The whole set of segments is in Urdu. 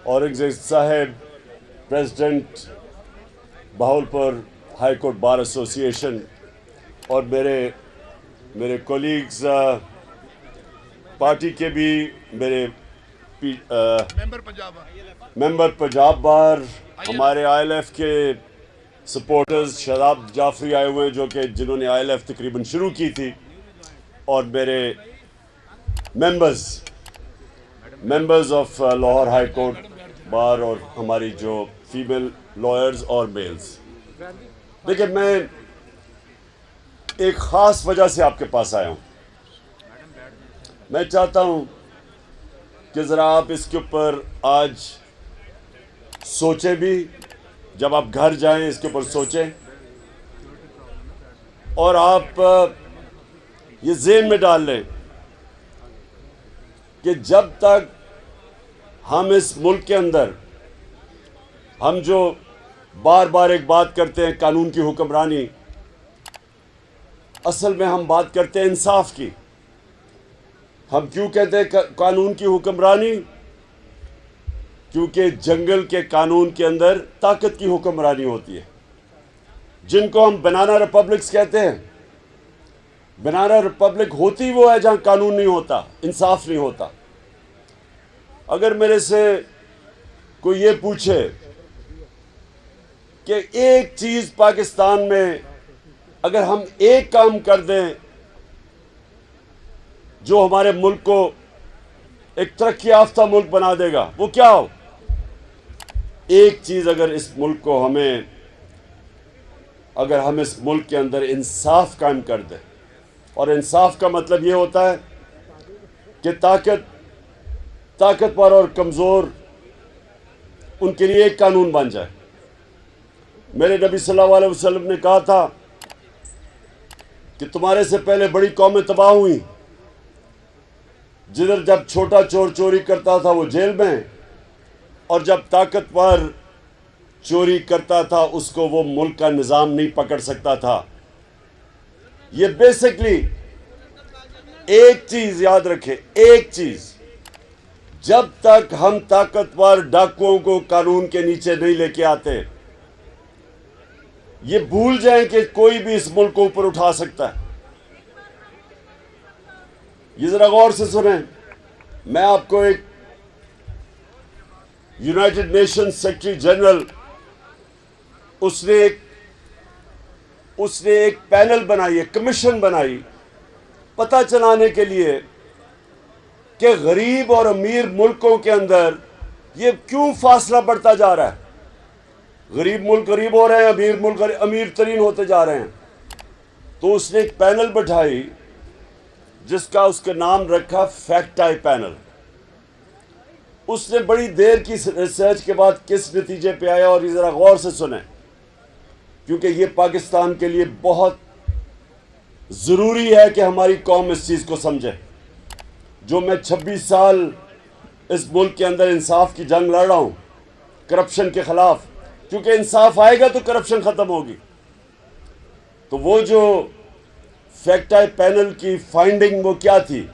اورنگزیب صاحب president Bahawalpur high court bar ایسوسی ایشن، اور میرے کولیگز پارٹی کے بھی، میرے ممبر پنجاب بار، ہمارے آئی ایل ایف کے سپورٹرز شاداب جعفری آئے ہوئے ہیں جنہوں نے آئی ایل ایف تقریباً شروع کی تھی، اور میرے members of Lahore high court bar, اور ہماری جو فیمیل لائرز اور میلز۔ دیکھیں، میں ایک خاص وجہ سے آپ کے پاس آیا ہوں۔ میں چاہتا ہوں کہ ذرا آپ اس کے اوپر آج سوچیں بھی، جب آپ گھر جائیں اس کے اوپر سوچیں، اور آپ یہ ذہن میں ڈال لیں کہ جب تک ہم اس ملک کے اندر، ہم جو بار بار ایک بات کرتے ہیں قانون کی حکمرانی، اصل میں ہم بات کرتے ہیں انصاف کی۔ ہم کیوں کہتے ہیں قانون کی حکمرانی؟ کیونکہ جنگل کے قانون کے اندر طاقت کی حکمرانی ہوتی ہے، جن کو ہم بنانا ریپبلکس کہتے ہیں۔ بنانا ریپبلک ہوتی وہ ہے جہاں قانون نہیں ہوتا، انصاف نہیں ہوتا۔ اگر میرے سے کوئی یہ پوچھے کہ ایک چیز پاکستان میں اگر ہم ایک کام کر دیں جو ہمارے ملک کو ایک ترقی یافتہ ملک بنا دے گا، وہ کیا ہو؟ ایک چیز اگر اس ملک کو اگر ہم اس ملک کے اندر انصاف قائم کر دیں، اور انصاف کا مطلب یہ ہوتا ہے کہ طاقتور اور کمزور ان کے لیے ایک قانون بن جائے۔ میرے نبی صلی اللہ علیہ وسلم نے کہا تھا کہ تمہارے سے پہلے بڑی قومیں تباہ ہوئیں، جدھر جب چھوٹا چور چوری کرتا تھا وہ جیل میں، اور جب طاقتور چوری کرتا تھا اس کو وہ ملک کا نظام نہیں پکڑ سکتا تھا۔ یہ بیسکلی ایک چیز یاد رکھے، ایک چیز، جب تک ہم طاقتور ڈاکوؤں کو قانون کے نیچے نہیں لے کے آتے، یہ بھول جائیں کہ کوئی بھی اس ملک کو اوپر اٹھا سکتا ہے۔ یہ ذرا غور سے سنیں، میں آپ کو ایک یونائٹڈ نیشن سیکرٹری جنرل، اس نے ایک پینل بنائی ہے، کمیشن بنائی، پتہ چلانے کے لیے کہ غریب اور امیر ملکوں کے اندر یہ کیوں فاصلہ بڑھتا جا رہا ہے۔ غریب ملک غریب ہو رہے ہیں، امیر ملک امیر ترین ہوتے جا رہے ہیں۔ تو اس نے ایک پینل بٹھائی جس کا نام رکھا فیکٹ آئی پینل۔ اس نے بڑی دیر کی ریسرچ کے بعد کس نتیجے پہ آیا، اور یہ ذرا غور سے سنیں، کیونکہ یہ پاکستان کے لیے بہت ضروری ہے کہ ہماری قوم اس چیز کو سمجھے۔ جو میں 26 سال اس ملک کے اندر انصاف کی جنگ لڑ رہا ہوں، کرپشن کے خلاف، کیونکہ انصاف آئے گا تو کرپشن ختم ہوگی۔ تو وہ جو فیکٹ آئی پینل کی فائنڈنگ وہ کیا تھی؟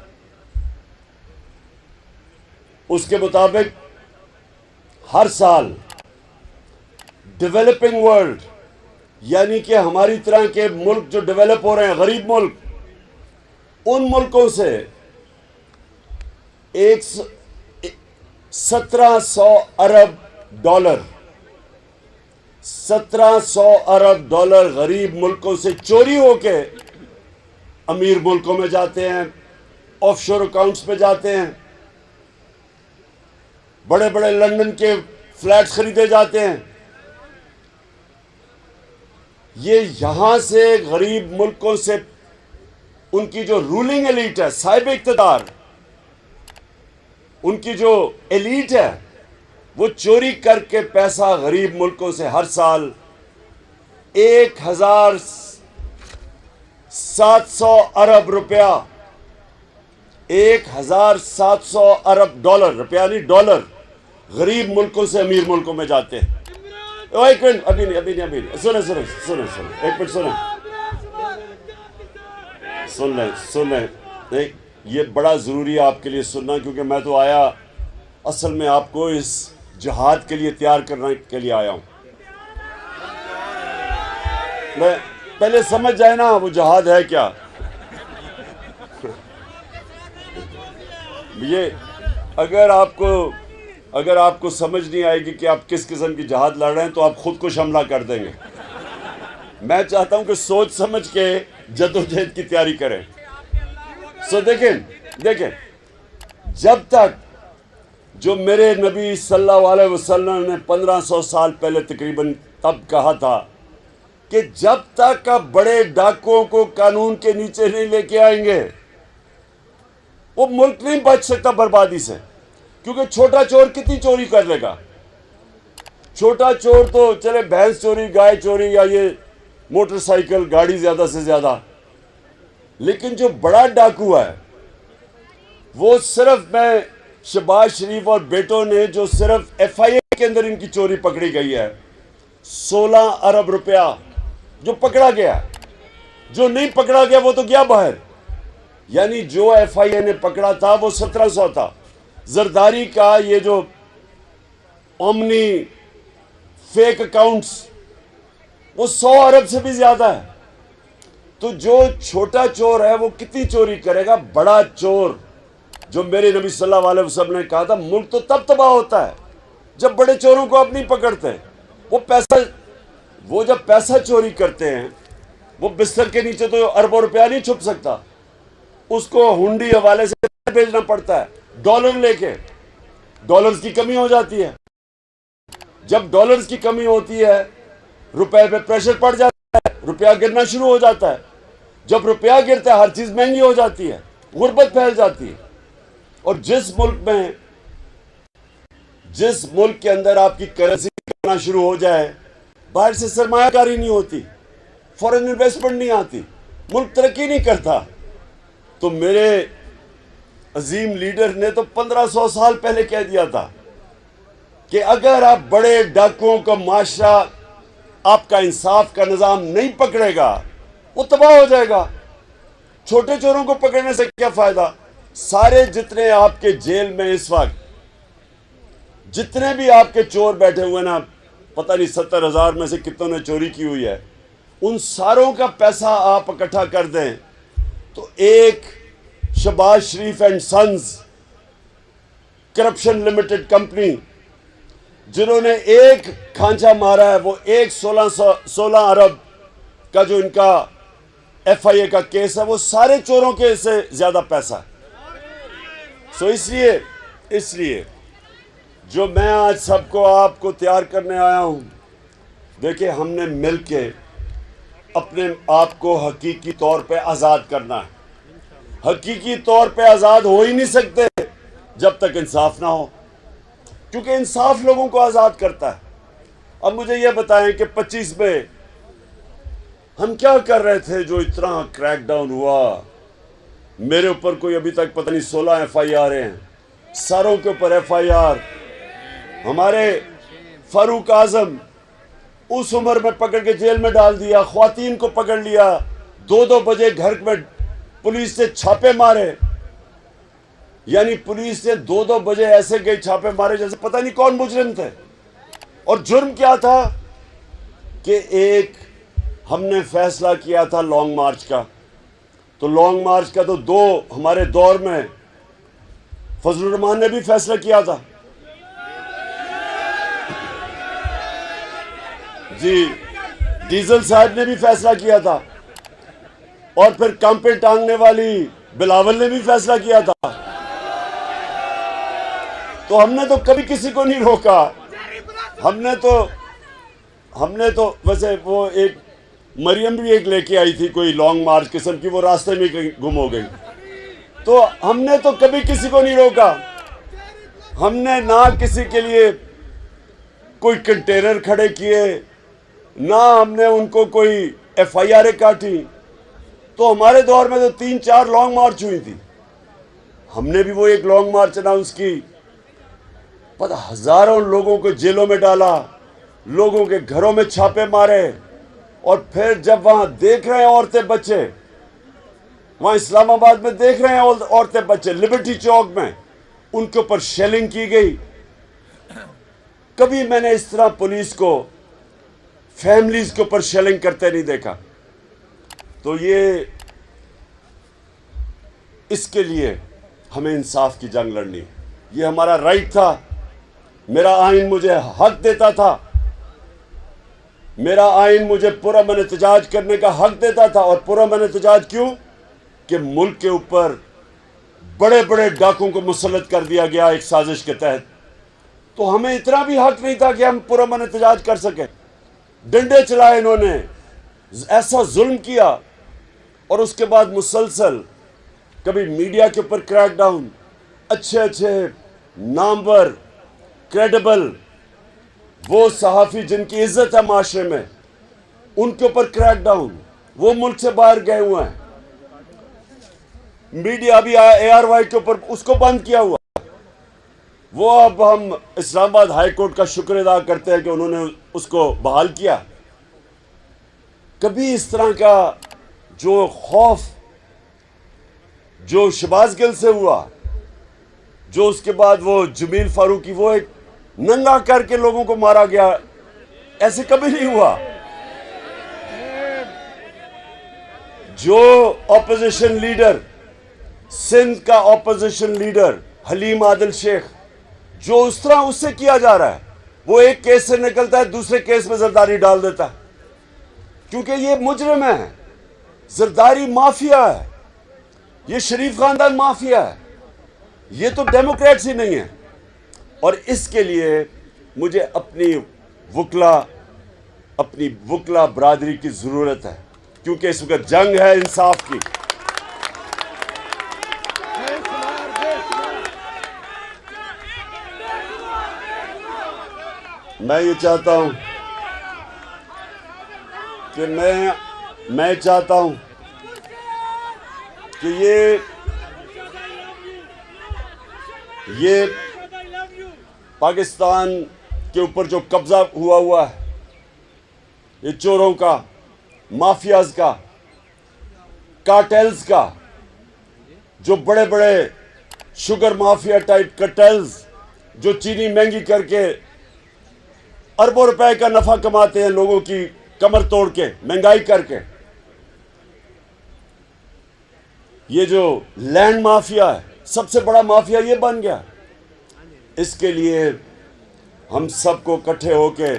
اس کے مطابق ہر سال ڈیولپنگ ورلڈ، یعنی کہ ہماری طرح کے ملک جو ڈیولپ ہو رہے ہیں، غریب ملک، ان ملکوں سے 1700 ارب ڈالر 1700 ارب ڈالر غریب ملکوں سے چوری ہو کے امیر ملکوں میں جاتے ہیں، آف شور اکاؤنٹس پہ جاتے ہیں، بڑے بڑے لندن کے فلیٹس خریدے جاتے ہیں۔ یہ یہاں سے غریب ملکوں سے ان کی جو رولنگ ایلیٹ ہے، صاحب اقتدار، ان کی جو ایلیٹ ہے، وہ چوری کر کے پیسہ غریب ملکوں سے ہر سال 1700 ارب روپیہ، 1700 ارب ڈالر، روپیہ نہیں ڈالر، غریب ملکوں سے امیر ملکوں میں جاتے ہیں۔ ایک منٹ، ابھی نہیں، سنیں، ایک منٹ سن لیں، یہ بڑا ضروری ہے آپ کے لیے سننا، کیونکہ میں تو آیا اصل میں آپ کو اس جہاد کے لیے تیار کرنے کے لیے آیا ہوں. میں پہلے سمجھ جائے نا وہ جہاد ہے کیا. یہ اگر آپ کو سمجھ نہیں آئے گی کہ آپ کس قسم کی جہاد لڑ رہے ہیں تو آپ خود کو حملہ کر دیں گے. میں چاہتا ہوں کہ سوچ سمجھ کے جدوجہد کی تیاری کریں. سو دیکھیں جب تک جو میرے نبی صلی اللہ علیہ وسلم نے 1500 سال پہلے تقریباً تب کہا تھا کہ جب تک آپ بڑے ڈاکوؤں کو قانون کے نیچے نہیں لے کے آئیں گے وہ ملک نہیں بچ سکتا بربادی سے. کیونکہ چھوٹا چور کتنی چوری کر لے گا. چھوٹا چور تو چلے بھینس چوری، گائے چوری، یا یہ موٹر سائیکل گاڑی زیادہ سے زیادہ. لیکن جو بڑا ڈاکو ہے وہ صرف میں شہباز شریف اور بیٹوں نے جو صرف ایف آئی اے کے اندر ان کی چوری پکڑی گئی ہے 16 ارب روپیہ جو پکڑا گیا. جو نہیں پکڑا گیا وہ تو گیا باہر. یعنی جو ایف آئی اے نے پکڑا تھا وہ 1700 تھا. زرداری کا یہ جو اومنی فیک اکاؤنٹس وہ 100 ارب سے بھی زیادہ ہے. تو جو چھوٹا چور ہے وہ کتنی چوری کرے گا. بڑا چور جو میرے نبی صلی اللہ علیہ وسلم نے کہا تھا ملک تو تب تباہ ہوتا ہے جب بڑے چوروں کو آپ نہیں پکڑتے. وہ جب پیسہ چوری کرتے ہیں وہ بستر کے نیچے تو اربوں روپیہ نہیں چھپ سکتا. اس کو ہنڈی حوالے سے بھیجنا پڑتا ہے ڈالر لے کے. ڈالرز کی کمی ہو جاتی ہے. جب ڈالرز کی کمی ہوتی ہے روپے پہ پریشر پڑ جاتا ہے، روپیہ گرنا شروع ہو جاتا ہے. جب روپیہ گرتا ہے ہر چیز مہنگی ہو جاتی ہے، غربت پھیل جاتی ہے. اور جس ملک کے اندر آپ کی کرنسی کرنا شروع ہو جائے باہر سے سرمایہ کاری نہیں ہوتی، فورن انویسٹمنٹ نہیں آتی، ملک ترقی نہیں کرتا. تو میرے عظیم لیڈر نے تو 1500 سال پہلے کہہ دیا تھا کہ اگر آپ بڑے ڈاکوؤں کا معاشرہ آپ کا انصاف کا نظام نہیں پکڑے گا وہ تباہ ہو جائے گا. چھوٹے چوروں کو پکڑنے سے کیا فائدہ. سارے جتنے آپ کے جیل میں اس وقت جتنے بھی آپ کے چور بیٹھے ہوئے نا، پتہ نہیں 70,000 میں سے کتنوں نے چوری کی ہوئی ہے، ان ساروں کا پیسہ آپ اکٹھا کر دیں تو ایک Shahbaz Sharif and sons corruption limited company جنہوں نے ایک کھانچا مارا ہے وہ 16 ارب کا جو ان کا ایف آئی اے کا کیس ہے وہ سارے چوروں کے سے زیادہ پیسہ ہے. سو اس لیے جو میں آج سب کو آپ کو تیار کرنے آیا ہوں، دیکھیں ہم نے مل کے اپنے آپ کو حقیقی طور پہ آزاد کرنا ہے. حقیقی طور پہ آزاد ہو ہی نہیں سکتے جب تک انصاف نہ ہو، کیونکہ انصاف لوگوں کو آزاد کرتا ہے. اب مجھے یہ بتائیں کہ 25 میں ہم کیا کر رہے تھے جو اتنا کریک ڈاؤن ہوا. میرے اوپر کوئی ابھی تک پتہ نہیں 16 ایف آئی آر ہیں، ساروں کے اوپر ایف آئی آر. ہمارے فاروق اعظم اس عمر میں پکڑ کے جیل میں ڈال دیا. خواتین کو پکڑ لیا 2 بجے گھر میں پولیس سے چھاپے مارے. یعنی پولیس نے 2 بجے ایسے گئی چھاپے مارے جیسے پتہ نہیں کون مجرم تھے. اور جرم کیا تھا کہ ایک ہم نے فیصلہ کیا تھا لانگ مارچ کا. تو لانگ مارچ کا تو 2 ہمارے دور میں فضل الرحمان نے بھی فیصلہ کیا تھا. جی ڈیزل صاحب نے بھی فیصلہ کیا تھا. اور پھر کانپے ٹانگنے والی بلاول نے بھی فیصلہ کیا تھا. تو ہم نے تو کبھی کسی کو نہیں روکا. ہم نے تو ویسے وہ ایک مریم بھی ایک لے کے آئی تھی کوئی لانگ مارچ قسم کی، وہ راستے میں گم ہو گئی. تو ہم نے تو کبھی کسی کو نہیں روکا. ہم نے نہ کسی کے لیے کوئی کنٹینر کھڑے کیے، نہ ہم نے ان کو کوئی ایف آئی آر کاٹی. تو ہمارے دور میں تو 3-4 لانگ مارچ ہوئی تھی. ہم نے بھی وہ ایک لانگ مارچ اناؤنس کی. پتہ ہزاروں لوگوں کو جیلوں میں ڈالا، لوگوں کے گھروں میں چھاپے مارے. اور پھر جب وہاں دیکھ رہے ہیں عورتیں بچے، وہاں اسلام آباد میں دیکھ رہے ہیں عورتیں بچے لبرٹی چوک میں، ان کے اوپر شیلنگ کی گئی. کبھی میں نے اس طرح پولیس کو فیملیز کے اوپر شیلنگ کرتے نہیں دیکھا. تو یہ اس کے لیے ہمیں انصاف کی جنگ لڑنی. یہ ہمارا رائٹ تھا. میرا آئین مجھے حق دیتا تھا. میرا آئین مجھے پرامن احتجاج کرنے کا حق دیتا تھا. اور پرامن احتجاج کیوں؟ کہ ملک کے اوپر بڑے بڑے ڈاکوں کو مسلط کر دیا گیا ایک سازش کے تحت. تو ہمیں اتنا بھی حق نہیں تھا کہ ہم پرامن احتجاج کر سکیں. ڈنڈے چلائے انہوں نے, ایسا ظلم کیا. اور اس کے بعد مسلسل کبھی میڈیا کے اوپر کریک ڈاؤن, اچھے نامور کریڈیبل وہ صحافی جن کی عزت ہے معاشرے میں, ان کے اوپر کریک ڈاؤن. وہ ملک سے باہر گئے ہوئے ہیں. میڈیا بھی اے آر وائی کے اوپر اس کو بند کیا ہوا. وہ اب ہم اسلام آباد ہائی کورٹ کا شکر ادا کرتے ہیں کہ انہوں نے اس کو بحال کیا. کبھی اس طرح کا جو خوف جو شہباز گل سے ہوا, جو اس کے بعد وہ جمیل فاروقی وہ ایک ننگا کر کے لوگوں کو مارا گیا, ایسے کبھی نہیں ہوا. جو اپوزیشن لیڈر, سندھ کا اپوزیشن لیڈر حلیم عادل شیخ, جو اس طرح اس سے کیا جا رہا ہے, وہ ایک کیس سے نکلتا ہے دوسرے کیس میں زرداری ڈال دیتا ہے, کیونکہ یہ مجرم ہے. زرداری مافیا ہے. یہ شریف خاندان مافیا ہے. یہ تو ڈیموکریٹس ہی نہیں ہے. اور اس کے لیے مجھے اپنی وکلا برادری کی ضرورت ہے, کیونکہ اس وقت جنگ ہے انصاف کی. میں یہ چاہتا ہوں کہ میں چاہتا ہوں کہ یہ پاکستان کے اوپر جو قبضہ ہوا ہے, یہ چوروں کا, مافیاز کا, کارٹیلز کا, جو بڑے بڑے شوگر مافیا ٹائپ کارٹیلز جو چینی مہنگی کر کے اربوں روپے کا نفع کماتے ہیں لوگوں کی کمر توڑ کے, مہنگائی کر کے. یہ جو لینڈ مافیا ہے, سب سے بڑا مافیا یہ بن گیا. اس کے لیے ہم سب کو اکٹھے ہو کے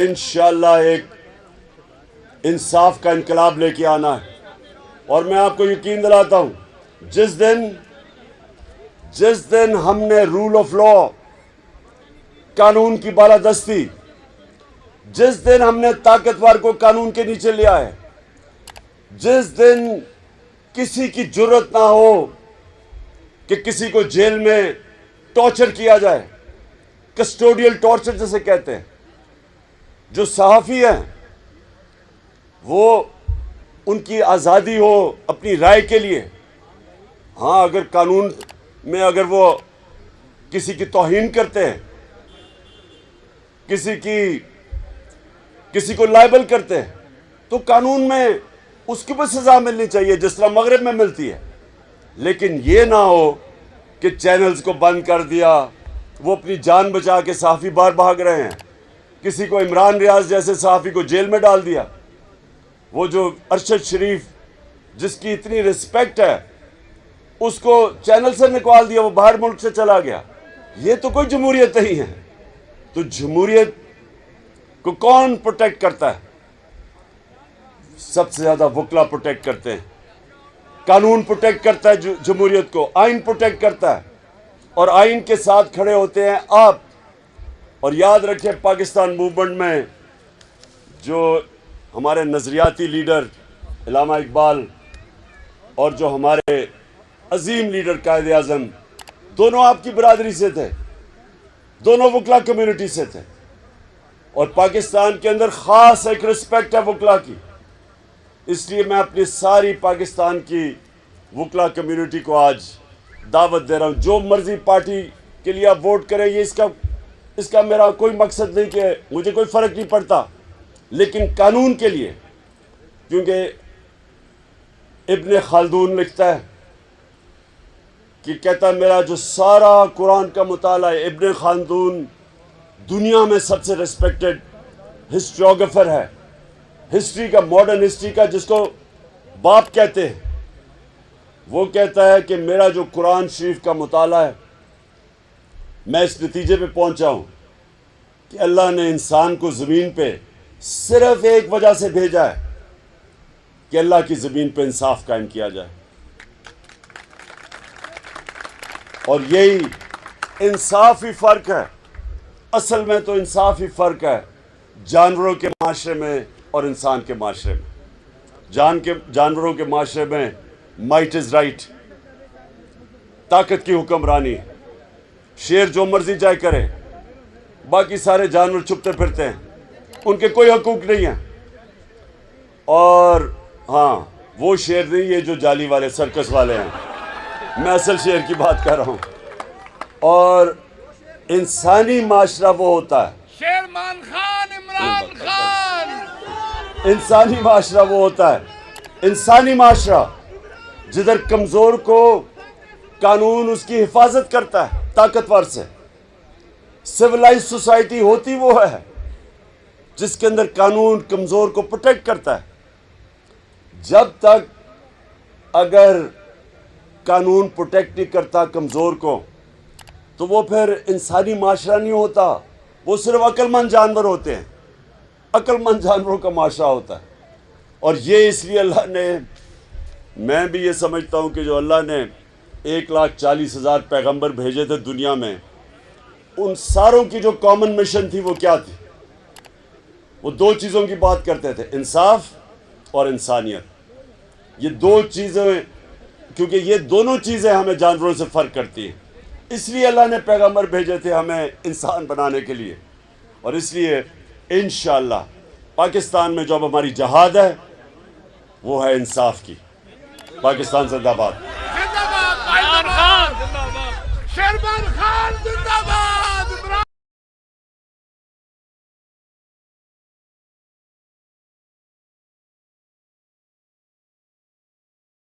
انشاءاللہ ایک انصاف کا انقلاب لے کے آنا ہے. اور میں آپ کو یقین دلاتا ہوں, جس دن ہم نے رول آف لا, قانون کی بالادستی, جس دن ہم نے طاقتور کو قانون کے نیچے لیا ہے, جس دن کسی کی جرت نہ ہو کہ کسی کو جیل میں ٹارچر کیا جائے, کسٹوڈیل ٹارچر جسے کہتے ہیں, جو صحافی ہیں وہ ان کی آزادی ہو اپنی رائے کے لیے. ہاں, اگر قانون میں اگر وہ کسی کی توہین کرتے ہیں, کسی کو لائبل کرتے ہیں, تو قانون میں اس کی بھی سزا ملنی چاہیے جس طرح مغرب میں ملتی ہے. لیکن یہ نہ ہو کہ چینلز کو بند کر دیا, وہ اپنی جان بچا کے صحافی باہر بھاگ رہے ہیں. کسی کو عمران ریاض جیسے صحافی کو جیل میں ڈال دیا. وہ جو ارشد شریف جس کی اتنی رسپیکٹ ہے, اس کو چینل سے نکال دیا, وہ باہر ملک سے چلا گیا. یہ تو کوئی جمہوریت نہیں ہے. تو جمہوریت کو کون پروٹیکٹ کرتا ہے؟ سب سے زیادہ وکلا پروٹیکٹ کرتے ہیں. قانون پروٹیکٹ کرتا ہے جمہوریت کو, آئین پروٹیکٹ کرتا ہے, اور آئین کے ساتھ کھڑے ہوتے ہیں آپ. اور یاد رکھیں, پاکستان موومنٹ میں جو ہمارے نظریاتی لیڈر علامہ اقبال اور جو ہمارے عظیم لیڈر قائد اعظم, دونوں آپ کی برادری سے تھے, دونوں وکلا کمیونٹی سے تھے. اور پاکستان کے اندر خاص ایک رسپیکٹ ہے وکلا کی. اس لیے میں اپنی ساری پاکستان کی وکلا کمیونٹی کو آج دعوت دے رہا ہوں, جو مرضی پارٹی کے لیے آپ ووٹ کریں, یہ اس کا میرا کوئی مقصد نہیں کہ مجھے کوئی فرق نہیں پڑتا, لیکن قانون کے لیے. کیونکہ ابن خلدون لکھتا ہے کہ کہتا ہے میرا جو سارا قرآن کا مطالعہ ہے, ابن خلدون دنیا میں سب سے ریسپیکٹڈ ہسٹریوگرافر ہے، ہسٹری کا، ماڈرن ہسٹری کا، جس کو باپ کہتے ہیں۔ وہ کہتا ہے کہ میرا جو قرآن شریف کا مطالعہ ہے، میں اس نتیجے پہ پہنچا ہوں کہ اللہ نے انسان کو زمین پہ صرف ایک وجہ سے بھیجا ہے کہ اللہ کی زمین پہ انصاف قائم کیا جائے، اور یہی انصاف ہی فرق ہے۔ اصل میں تو انصاف ہی فرق ہے جانوروں کے معاشرے میں اور انسان کے معاشرے میں۔ جانوروں کے معاشرے میں مائٹ از رائٹ، طاقت کی حکمرانی، شیر جو مرضی چاہے کرے، باقی سارے جانور چھپتے پھرتے ہیں، ان کے کوئی حقوق نہیں ہیں۔ اور ہاں، وہ شیر نہیں، یہ جو جالی والے سرکس والے ہیں، میں اصل شیر کی بات کر رہا ہوں۔ اور انسانی معاشرہ وہ ہوتا ہے، شیرمان خان، عمران خان، انسانی معاشرہ وہ ہوتا ہے، انسانی معاشرہ جدھر کمزور کو قانون اس کی حفاظت کرتا ہے طاقتور سے۔ سویلائز سوسائٹی ہوتی وہ ہے جس کے اندر قانون کمزور کو پروٹیکٹ کرتا ہے۔ جب تک اگر قانون پروٹیکٹ نہیں کرتا کمزور کو، تو وہ پھر انسانی معاشرہ نہیں ہوتا، وہ صرف عقل مند جانور ہوتے ہیں، عقل مند جانوروں کا معاشرہ ہوتا ہے۔ اور یہ اس لیے اللہ نے، میں بھی یہ سمجھتا ہوں کہ جو اللہ نے 1,40,000 پیغمبر بھیجے تھے دنیا میں، ان ساروں کی جو کامن مشن تھی وہ کیا تھی؟ وہ دو چیزوں کی بات کرتے تھے، انصاف اور انسانیت۔ یہ دو چیزیں، کیونکہ یہ دونوں چیزیں ہمیں جانوروں سے فرق کرتی ہیں، اس لیے اللہ نے پیغمبر بھیجے تھے ہمیں انسان بنانے کے لیے۔ اور اس لیے انشاءاللہ پاکستان میں جو اب ہماری جہاد ہے وہ ہے انصاف کی۔ پاکستان زندہ باد۔